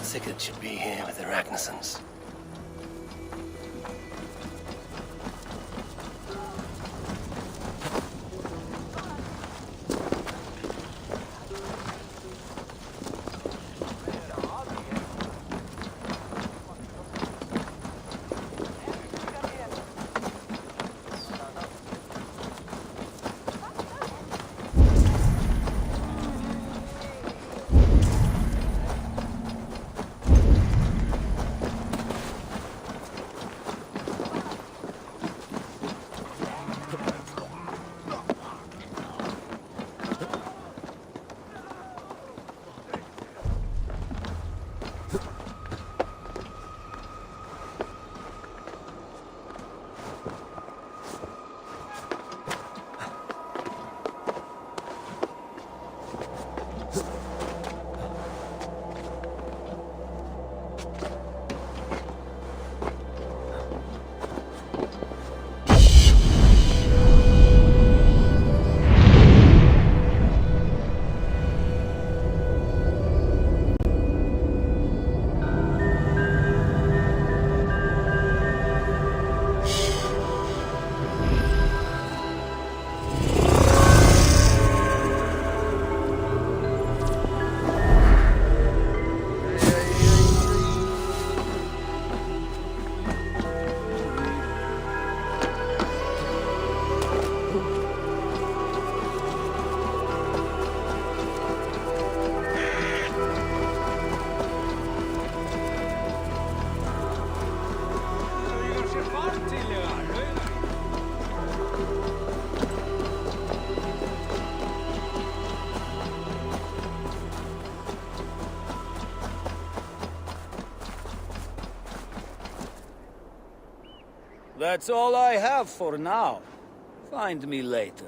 Sigurd should be here with the Ragnarsons. That's all I have for now. Find me later.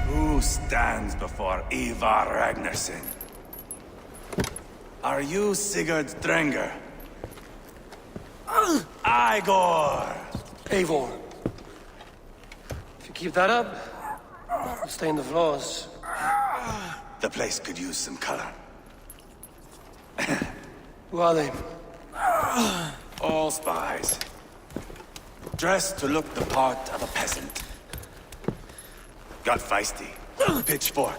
Who stands before Eivor Ragnarsson? Are you Sigurd Drenger? Igor! Eivor. If you keep that up, you'll stay in the floors. The place could use some color. Who are they? All spies. Dressed to look the part of a peasant. Got feisty. Pitchfork.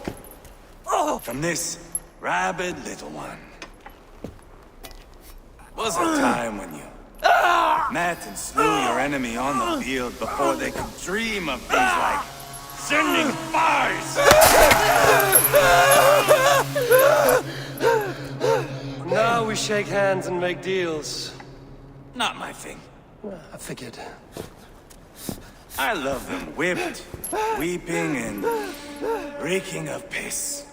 From this rabid little one. Was a time when you met and slew your enemy on the field before they could dream of things like sending spies! Now we shake hands and make deals. Not my thing. I figured. I love them whipped, weeping, and reeking of piss.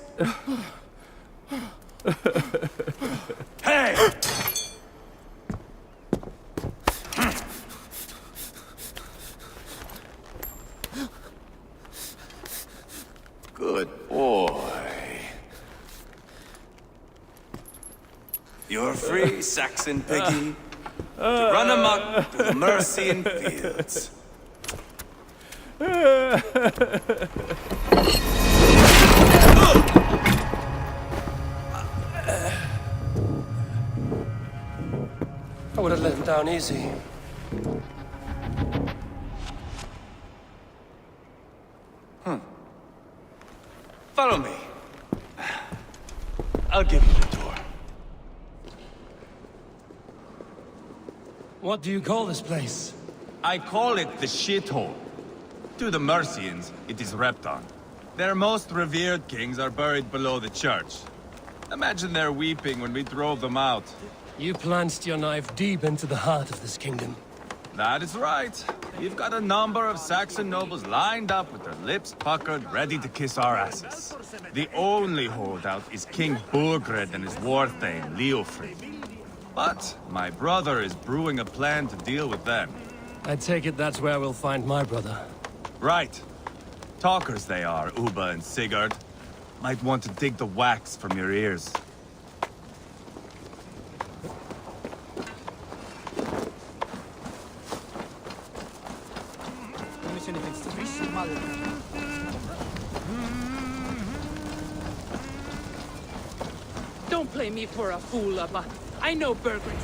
Hey! Good boy. You're free, Saxon piggy. To run amok through the Mercian fields. I would have let him down easy. Follow me. I'll give you the tour. What do you call this place? I call it the shithole. To the Mercians, it is Repton. Their most revered kings are buried below the church. Imagine their weeping when we drove them out. You plunged your knife deep into the heart of this kingdom. That is right. We've got a number of Saxon nobles lined up with their lips puckered, ready to kiss our asses. The only holdout is King Burgred and his warthane, Leofrid. But my brother is brewing a plan to deal with them. I take it that's where we'll find my brother. Right. Talkers they are, Uba and Sigurd. Might want to dig the wax from your ears. Don't play me for a fool, Abba. I know Burgred.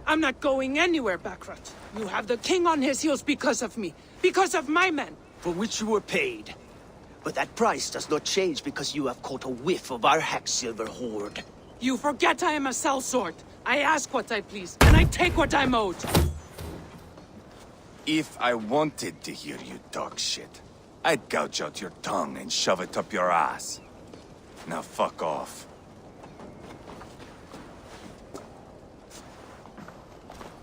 I'm not going anywhere, Backrot. You have the king on his heels because of me. Because of my men. For which you were paid. But that price does not change because you have caught a whiff of our hack-silver hoard. You forget I am a sellsword. I ask what I please, and I take what I'm owed. If I wanted to hear you talk shit, I'd gouge out your tongue and shove it up your ass. Now fuck off.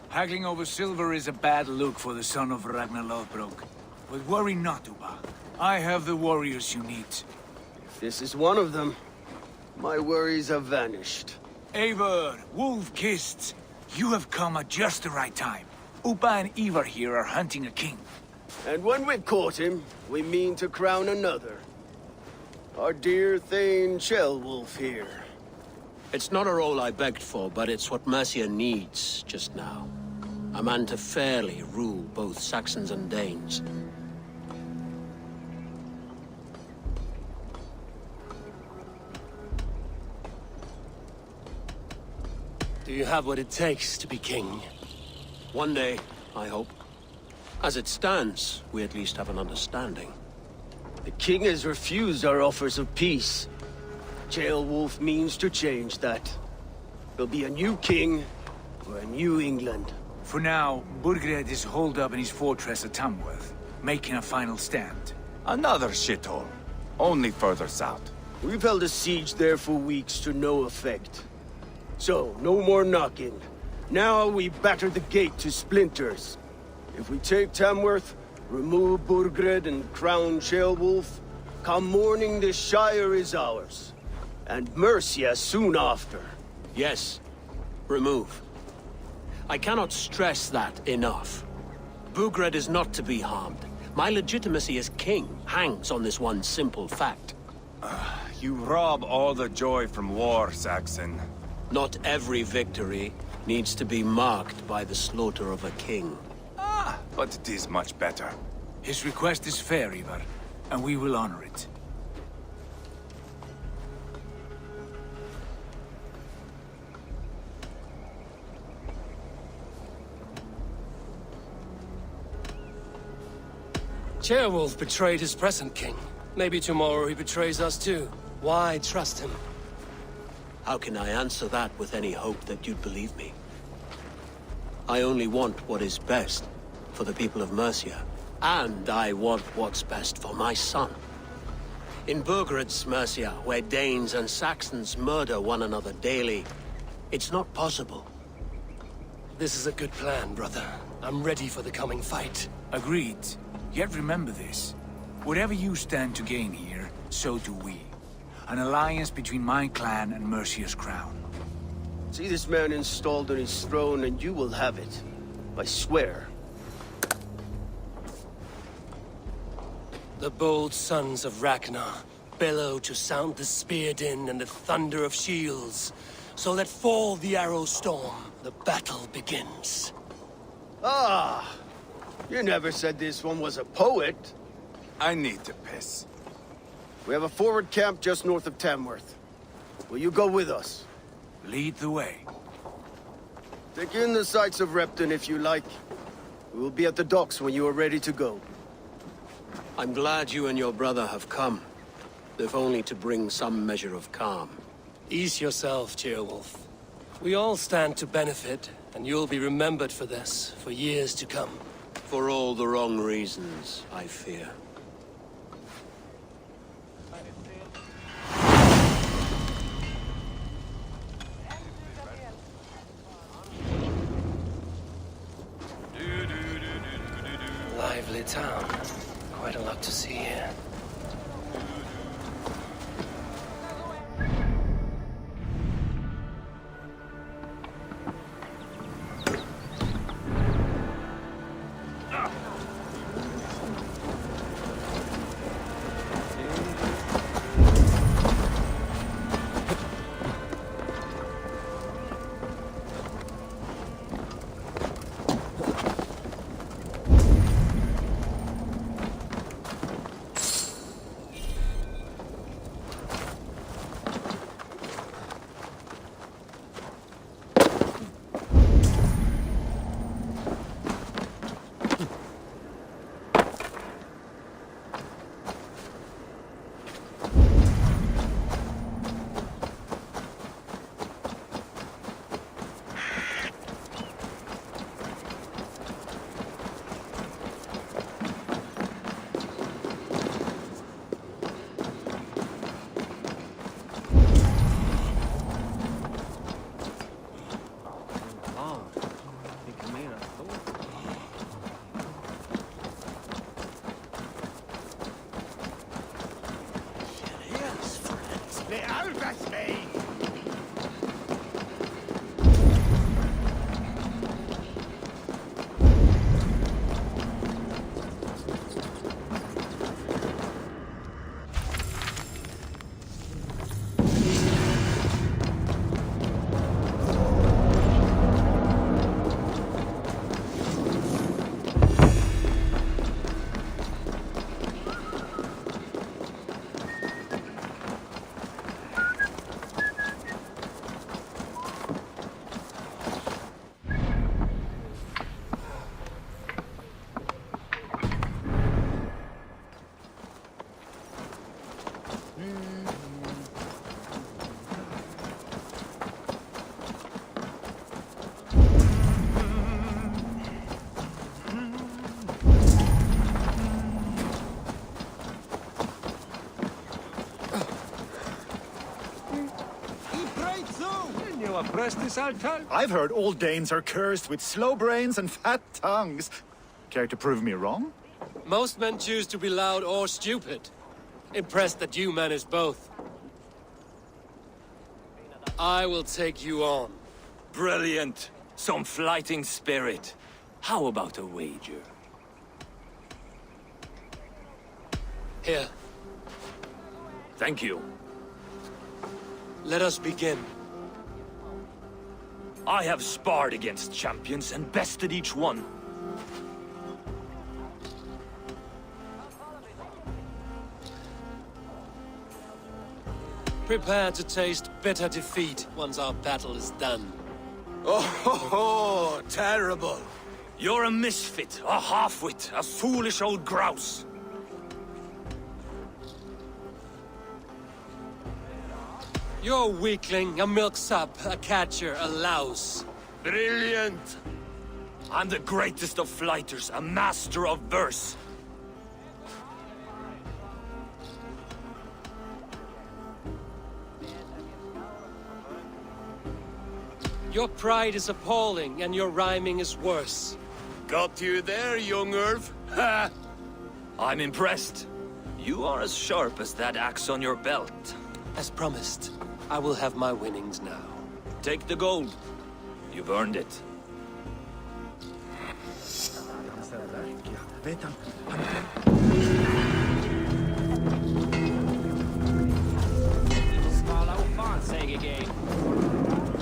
Haggling over silver is a bad look for the son of Ragnar Lothbrok. But worry not, Uba. I have the warriors you need. If this is one of them, my worries have vanished. Eivor, wolf-kissed, you have come at just the right time. Uba and Eivor here are hunting a king. And when we've caught him, we mean to crown another. Our dear Thane Ceolwulf here. It's not a role I begged for, but it's what Mercia needs just now. A man to fairly rule both Saxons and Danes. Do you have what it takes to be king? One day, I hope. As it stands, we at least have an understanding. The king has refused our offers of peace. Ceolwulf means to change that. There'll be a new king for a new England. For now, Burgred is holed up in his fortress at Tamworth, making a final stand. Another shithole. Only further south. We've held a siege there for weeks to no effect. So, no more knocking. Now we batter the gate to splinters. If we take Tamworth, remove Burgred and crown Ceolwulf, come morning the Shire is ours. And Mercia soon after. Yes, remove. I cannot stress that enough. Burgred is not to be harmed. My legitimacy as king hangs on this one simple fact. You rob all the joy from war, Saxon. Not every victory needs to be marked by the slaughter of a king. But it is much better. His request is fair, Eivor, and we will honor it. Ceolwulf betrayed his present king. Maybe tomorrow he betrays us too. Why trust him? How can I answer that with any hope that you'd believe me? I only want what is best for the people of Mercia. And I want what's best for my son. In Burgred's Mercia, where Danes and Saxons murder one another daily, it's not possible. This is a good plan, brother. I'm ready for the coming fight. Agreed. Yet remember this. Whatever you stand to gain here, so do we. An alliance between my clan and Mercia's crown. See this man installed on his throne and you will have it. I swear. The bold sons of Ragnar bellow to sound the spear din and the thunder of shields. So let fall the arrow storm. The battle begins. Ah, you never said this one was a poet. I need to piss. We have a forward camp just north of Tamworth. Will you go with us? Lead the way. Take in the sights of Repton if you like. We will be at the docks when you are ready to go. I'm glad you and your brother have come, if only to bring some measure of calm. Ease yourself, Cheerwolf. We all stand to benefit, and you'll be remembered for this, for years to come. For all the wrong reasons, I fear. Lively town. Quite a lot to see here. I've heard all Danes are cursed with slow brains and fat tongues. Care to prove me wrong? Most men choose to be loud or stupid. Impressed that you manage both. I will take you on. Brilliant. Some fighting spirit. How about a wager? Here, Thank you. let us begin. I have sparred against champions and bested each one. Prepare to taste bitter defeat once our battle is done. Oh, terrible. You're a misfit, a half-wit, a foolish old grouse. You're a weakling, a milksop, a catcher, a louse. Brilliant! I'm the greatest of flighters, a master of verse. Your pride is appalling, and your rhyming is worse. Got you there, young Irv. Ha! I'm impressed. You are as sharp as that axe on your belt. As promised, I will have my winnings now. Take the gold. You've earned it. Skala upp fan, säger Gay.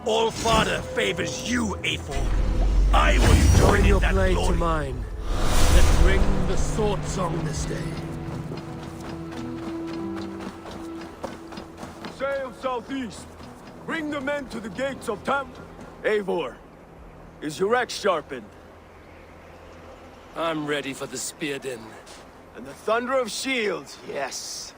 All father favors you, Eivor. I will Join join your in that blade glory. to mine. Let's ring the sword song this day. Sail southeast. Bring the men to the gates of town. Eivor, is your axe sharpened? I'm ready for the spear din. And the thunder of shields, yes.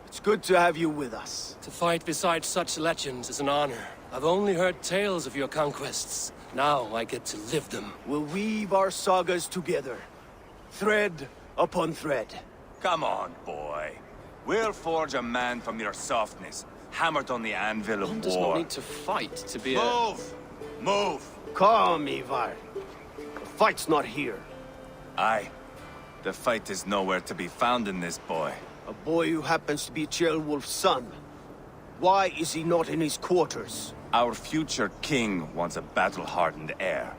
It's good to have you with us. To fight beside such legends is an honor. I've only heard tales of your conquests. Now I get to live them. We'll weave our sagas together. Thread upon thread. Come on, boy. We'll forge a man from your softness, hammered on the anvil of One does war. not need to fight to be Move! Move! Calm, Eivor. The fight's not here. Aye. The fight is nowhere to be found in this boy. A boy who happens to be Ceolwulf's son. Why is he not in his quarters? Our future king wants a battle-hardened heir.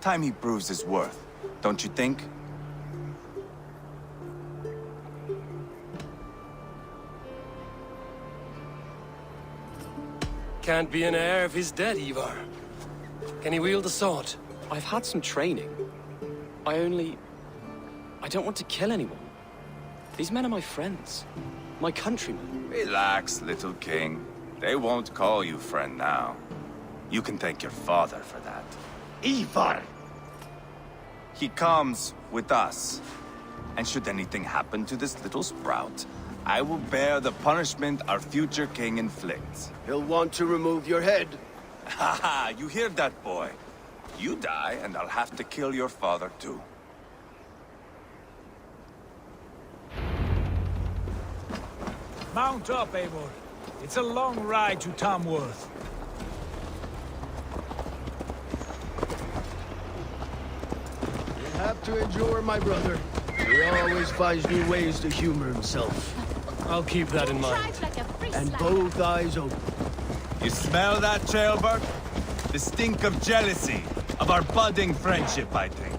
Time he proves his worth, don't you think? Can't be an heir if he's dead, Eivor. Can he wield a sword? I've had some training. I don't want to kill anyone. These men are my friends. My countrymen. Relax, little king. They won't call you friend now. You can thank your father for that. Eivor! He comes with us. And should anything happen to this little sprout, I will bear the punishment our future king inflicts. He'll want to remove your head. Haha, you hear that, boy? You die, and I'll have to kill your father, too. Mount up, Eivor. It's a long ride to Tamworth. You have to endure, my brother. He always finds new ways to humor himself. I'll keep that in mind. And both eyes open. You smell that, Ceolwulf? The stink of jealousy, of our budding friendship, I think.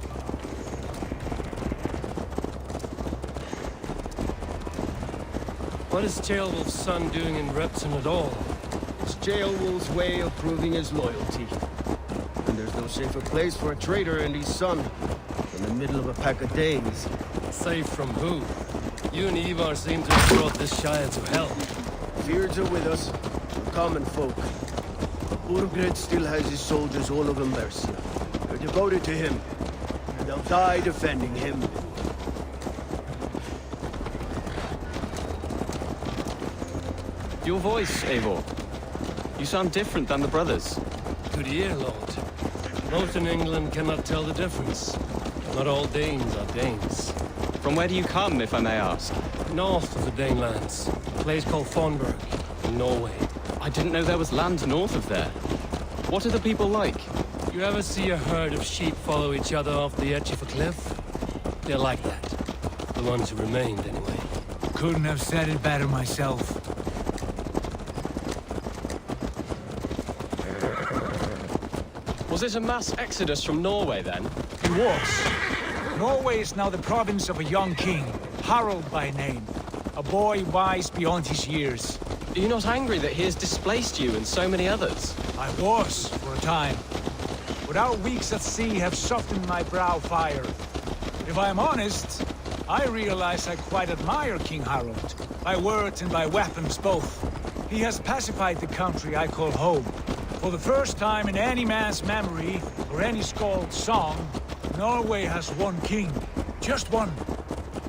What is Ceolwulf's son doing in Repton at all? It's Ceolwulf's way of proving his loyalty. And there's no safer place for a traitor and his son in the middle of a pack of Danes. Safe from who? You and Eivor seem to have brought this Shire to hell. Fears are with us, the common folk. But Burgred still has his soldiers all over Mercia. They're devoted to him, and they'll die defending him. Your voice, Eivor. You sound different than the brothers. Good ear, Lord. Most in England cannot tell the difference. Not all Danes are Danes. From where do you come, if I may ask? North of the Danelands. A place called Fonberg, in Norway. I didn't know there was land north of there. What are the people like? You ever see a herd of sheep follow each other off the edge of a cliff? They're like that. The ones who remained, anyway. Couldn't have said it better myself. Was it a mass exodus from Norway, then? It was. Norway is now the province of a young king, Harald by name. A boy wise beyond his years. Are you not angry that he has displaced you and so many others? I was, for a time. But our weeks at sea have softened my brow fire. If I am honest, I realize I quite admire King Harald. By words and by weapons both. He has pacified the country I call home. For the first time in any man's memory, or any skald's song, Norway has one king. Just one.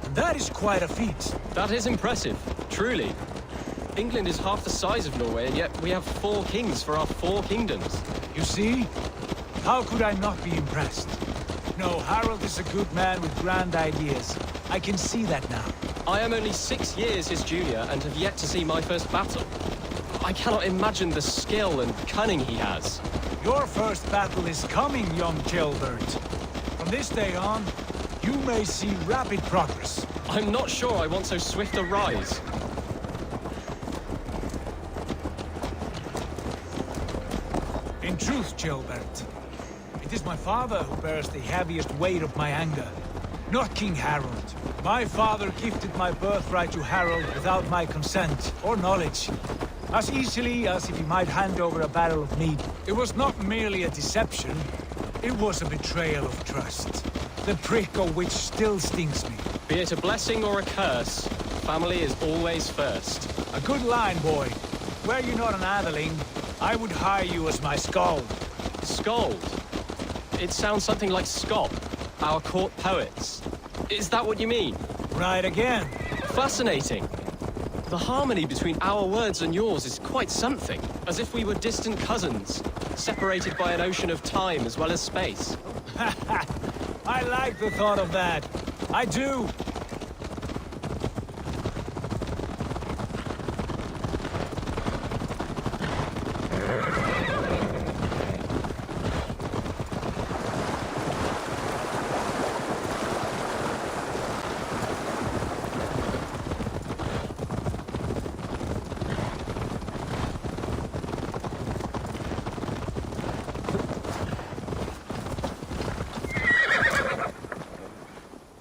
And that is quite a feat. That is impressive. Truly. England is half the size of Norway, and yet we have 4 kings for our 4 kingdoms. You see? How could I not be impressed? No, Harold is a good man with grand ideas. I can see that now. I am only 6 years his junior and have yet to see my first battle. I cannot imagine the skill and cunning he has. Your first battle is coming, young Gilbert. From this day on, you may see rapid progress. I'm not sure I want so swift a rise. In truth, Gilbert, it is my father who bears the heaviest weight of my anger, not King Harold. My father gifted my birthright to Harold without my consent or knowledge, as easily as if he might hand over a barrel of meat. It was not merely a deception, it was a betrayal of trust, the prick of which still stings me. Be it a blessing or a curse, family is always first. A good line, boy. Were you not an atheling, I would hire you as my skald. Skald? It sounds something like Scott, our court poets. Is that what you mean? Right again. Fascinating. The harmony between our words and yours is quite something. As if we were distant cousins, separated by an ocean of time as well as space. I like the thought of that. I do.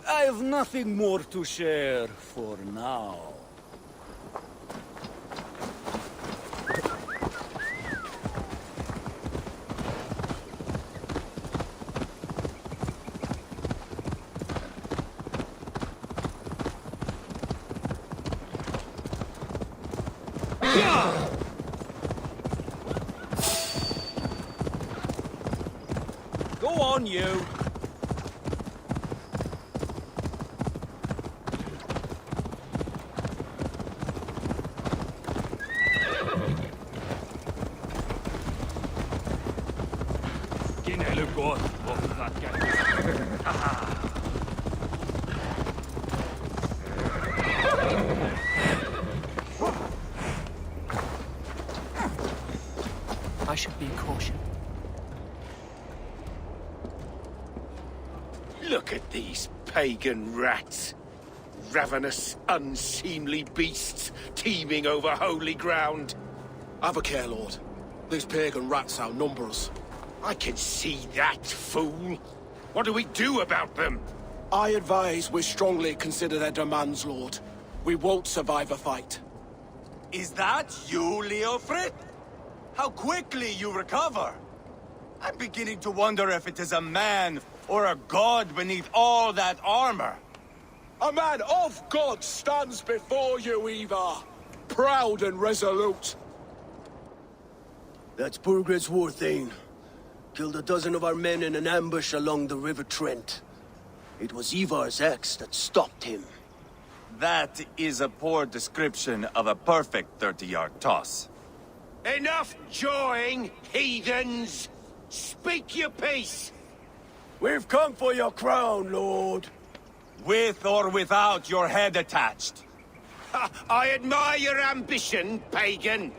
I have nothing more to share for now. Go on, you. I should be cautious. Look at these pagan rats. Ravenous, unseemly beasts teeming over holy ground. Have a care, Lord. These pagan rats outnumber us. I can see that, fool. What do we do about them? I advise we strongly consider their demands, Lord. We won't survive a fight. Is that you, Leofrid? How quickly you recover! I'm beginning to wonder if it is a man or a god beneath all that armor. A man of God stands before you, Eivor. Proud and resolute. That's greatswords, Thane. Killed a dozen of our men in an ambush along the River Trent. It was Eivor's axe that stopped him. That is a poor description of a perfect 30-yard toss. Enough jawing, heathens! Speak your piece! We've come for your crown, Lord. With or without your head attached. I admire your ambition, pagan.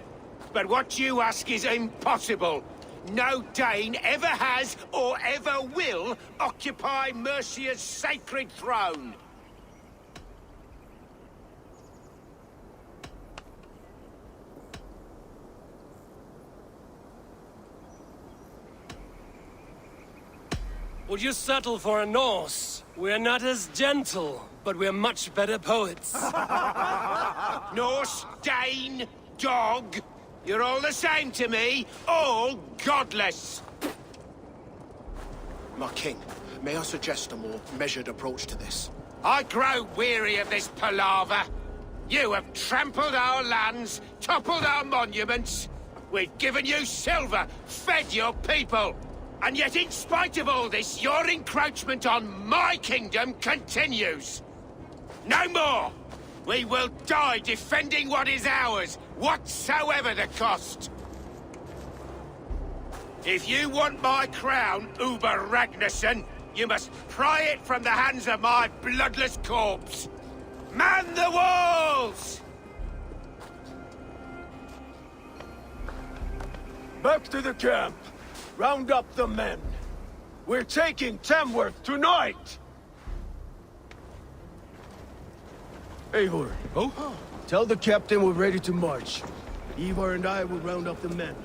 But what you ask is impossible. No Dane ever has or ever will occupy Mercia's sacred throne. Would you settle for a Norse? We're not as gentle, but we're much better poets. Norse, Dane, dog. You're all the same to me. All godless. My king, may I suggest a more measured approach to this? I grow weary of this palaver. You have trampled our lands, toppled our monuments. We've given you silver, fed your people. And yet, in spite of all this, your encroachment on my kingdom continues. No more! We will die defending what is ours, whatsoever the cost. If you want my crown, Uber Ragnarsson, you must pry it from the hands of my bloodless corpse. Man the walls! Back to the camp. Round up the men. We're taking Tamworth tonight! Eivor. Oh? Tell the captain we're ready to march. Eivor and I will round up the men.